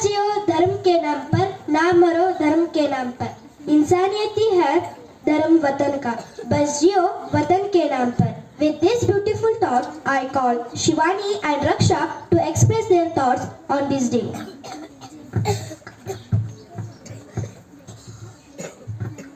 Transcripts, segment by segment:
जियो धर्म के नाम पर, ना मरो धर्म के नाम पर। इंसानियत ही है धर्म वतन का, बस जियो वतन के नाम पर। With this beautiful thought, I call Shivani and Raksha to express their thoughts on this day.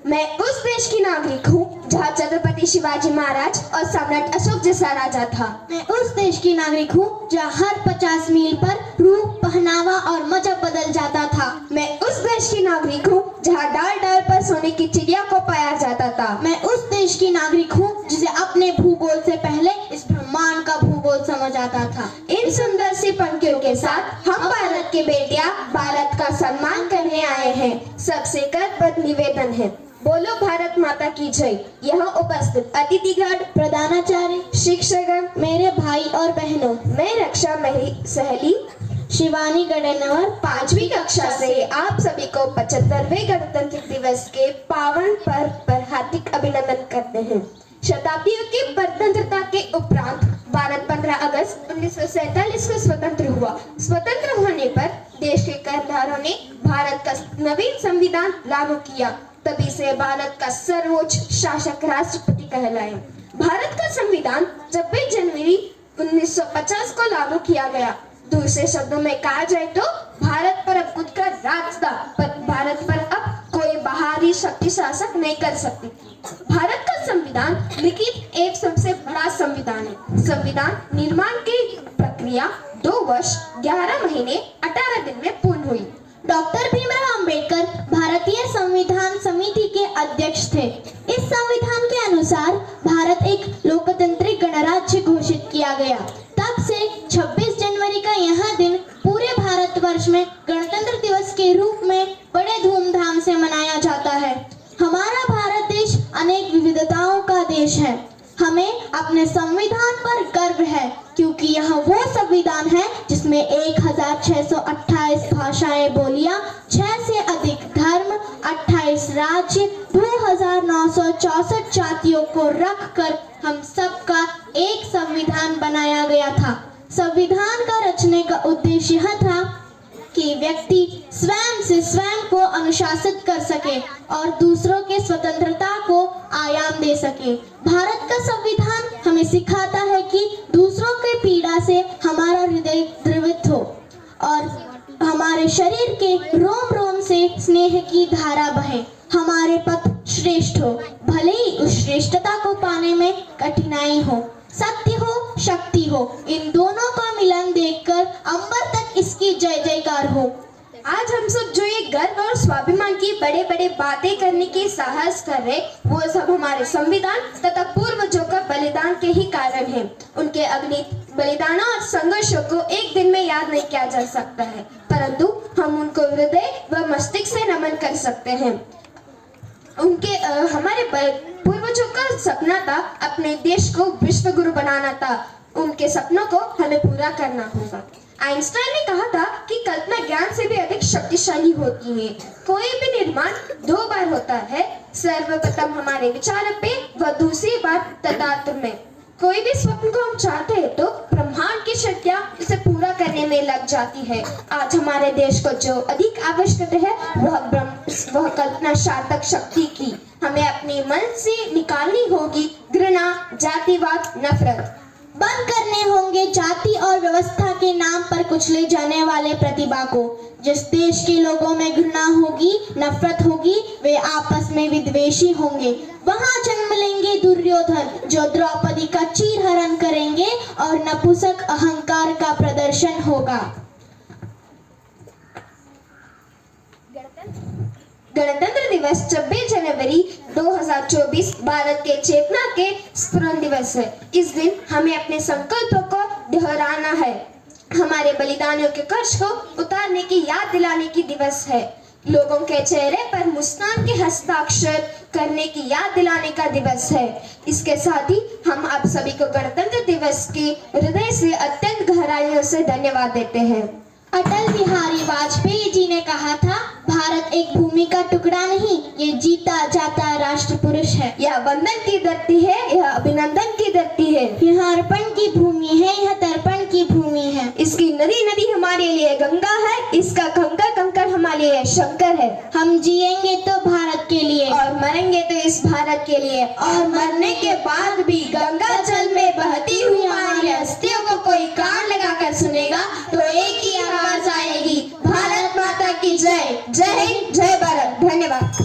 मैं उस देश की नागरिक हूँ जहाँ छत्रपति शिवाजी महाराज और सम्राट अशोक जैसा राजा था। मैं उस देश की नागरिक हूँ जहाँ हर 50 मील पर रूप, पहनावा और मजहब बदल जाता था। मैं उस देश की नागरिक हूँ जहाँ डाल डाल पर सोने की चिड़िया को पाया जाता था। मैं उस देश की नागरिक हूँ जिसे अपने भूगोल से पहले इस ब्रह्मांड का भूगोल समझ आता था। इन सुंदर सी पंक्तियों के साथ हम भारत के बेटियां भारत का सम्मान करने आए हैं। सबसे करबद्ध निवेदन है, बोलो भारत माता की जय। यहाँ उपस्थित अतिथिगण, प्रधानाचार्य, शिक्षकगण, मेरे भाई और बहनों, मैं रक्षा मेरी सहेली शिवानी गणेनवर 5वीं कक्षा से आप सभी को 75वें गणतंत्र दिवस के पावन पर्व पर हार्दिक अभिनंदन करते हैं। शताब्दियों की स्वतंत्रता के उपरांत भारत 15 अगस्त 1947 को स्वतंत्र हुआ। स्वतंत्र होने पर देश के करदारों ने भारत का नवीन संविधान लागू किया, तभी से भारत का सर्वोच्च शासक राष्ट्रपति कहलाए। भारत का संविधान 26 जनवरी 1950 को लागू किया गया। दूसरे शब्दों में कहा जाए तो भारत पर अब खुद का राज था, पर भारत पर अब कोई बाहरी शक्ति शासक नहीं कर सकती। भारत का संविधान लिखित एक सबसे बड़ा संविधान है। संविधान निर्माण की प्रक्रिया 2 वर्ष 11 महीने 18 दिन में पूर्ण हुई। डॉक्टर भीमराव अंबेडकर भारतीय संविधान समिति के अध्यक्ष थे। इस संविधान के अनुसार भारत एक लोकतांत्रिक गणराज्य घोषित किया गया। तब से 26 जनवरी का यह दिन पूरे भारतवर्ष में गणतंत्र दिवस के रूप में बड़े धूमधाम से मनाया जाता है। हमारा भारत देश अनेक विविधताओं का देश है। हमें अपने संविधान पर गर्व है, क्योंकि यह वो संविधान है जिसमें 1628 भाषाएं बोलियां, 6 से अधिक धर्म, 28 राज्य, 2964 जातियों को रखकर हम सबका एक संविधान बनाया गया था। संविधान का रचने का उद्देश्य यह था कि व्यक्ति स्वयं से स्वयं को अनुशासित कर सके और दूसरों के स्वतंत्रता को आयाम दे सके। भारत का संविधान हमें सिखाता है कि दूसरों के पीड़ा से हमारा हृदय द्रवित हो और हमारे शरीर के रोम रोम से स्नेह की धारा बहे। हमारे पथ श्रेष्ठ हो, भले ही उस श्रेष्ठता को पाने में कठिनाई हो। सत्य हो, शक्ति हो, इन दोनों का मिलन देखकर अंबर तक इसकी जय जयकार हो। आज हम सब जो ये गर्व और स्वाभिमान की बड़े बड़े बातें करने की साहस कर रहे, वो सब हमारे संविधान तथा पूर्वजों का बलिदान के ही कारण है। उनके अगणित बलिदानों और संघर्षों को एक दिन में याद नहीं किया जा सकता है, परंतु हम उनको हृदय व मस्तिष्क से नमन कर सकते हैं। उनके हमारे पूर्वजों का सपना था अपने देश को विश्व गुरु बनाना था। उनके सपनों को हमें पूरा करना होगा। आइंस्टाइन ने कहा था कि कल्पना ज्ञान से भी अधिक शक्तिशाली होती है। कोई भी निर्माण 2 बार होता है, सर्वप्रथम हमारे विचार पे व दूसरी बार तथार्थ में। कोई भी स्वप्न को हम चाहते हैं तो ब्रह्मांड की शक्तियां इसे पूरा करने में लग जाती है। आज हमारे देश को जो अधिक आवश्यकता है वह कल्पना सार्थक शक्ति की। हमें अपने मन से निकालनी होगी घृणा, जातिवाद, नफरत। बंद करने होंगे जाति और व्यवस्था के नाम पर कुचले जाने वाले प्रतिभा को। जिस देश के लोगों में घृणा होगी, नफरत होगी, वे आपस में विद्वेषी होंगे। वहां जन्म लेंगे दुर्योधन, जो द्रौपदी का चीरहरण करेंगे और नपुंसक अहंकार का प्रदर्शन होगा। गणतंत्र दिवस 26 जनवरी 2024 भारत के चेतना के स्फुरन दिवस है। इस दिन हमें अपने संकल्पों को दोहराना है। हमारे बलिदानियों के कर्ज को उतारने की याद दिलाने की दिवस है। लोगों के चेहरे पर मुस्कान के हस्ताक्षर करने की याद दिलाने का दिवस है। इसके साथ ही हम आप सभी को गणतंत्र दिवस की हृदय से अत्यंत गहराइयों से धन्यवाद देते हैं। अटल बिहारी वाजपेयी जी ने कहा था, भारत एक भूमि का टुकड़ा नहीं, ये जीता जाता राष्ट्र पुरुष है। यह वंदन की धरती है, यह अभिनंदन की धरती है, यह अर्पण की भूमि है, यह तर्पण की भूमि है। इसकी नदी नदी हमारे लिए गंगा है, इसका गंगा आगे ये शंकर है। हम जिएंगे तो भारत के लिए और मरेंगे तो इस भारत के लिए। और मरने के बाद भी गंगा जल में बहती हुई हमारी हस्तियों को कोई कान लगाकर सुनेगा तो एक ही आवाज आएगी, भारत माता की जय। जय हिंद, जय भारत। धन्यवाद।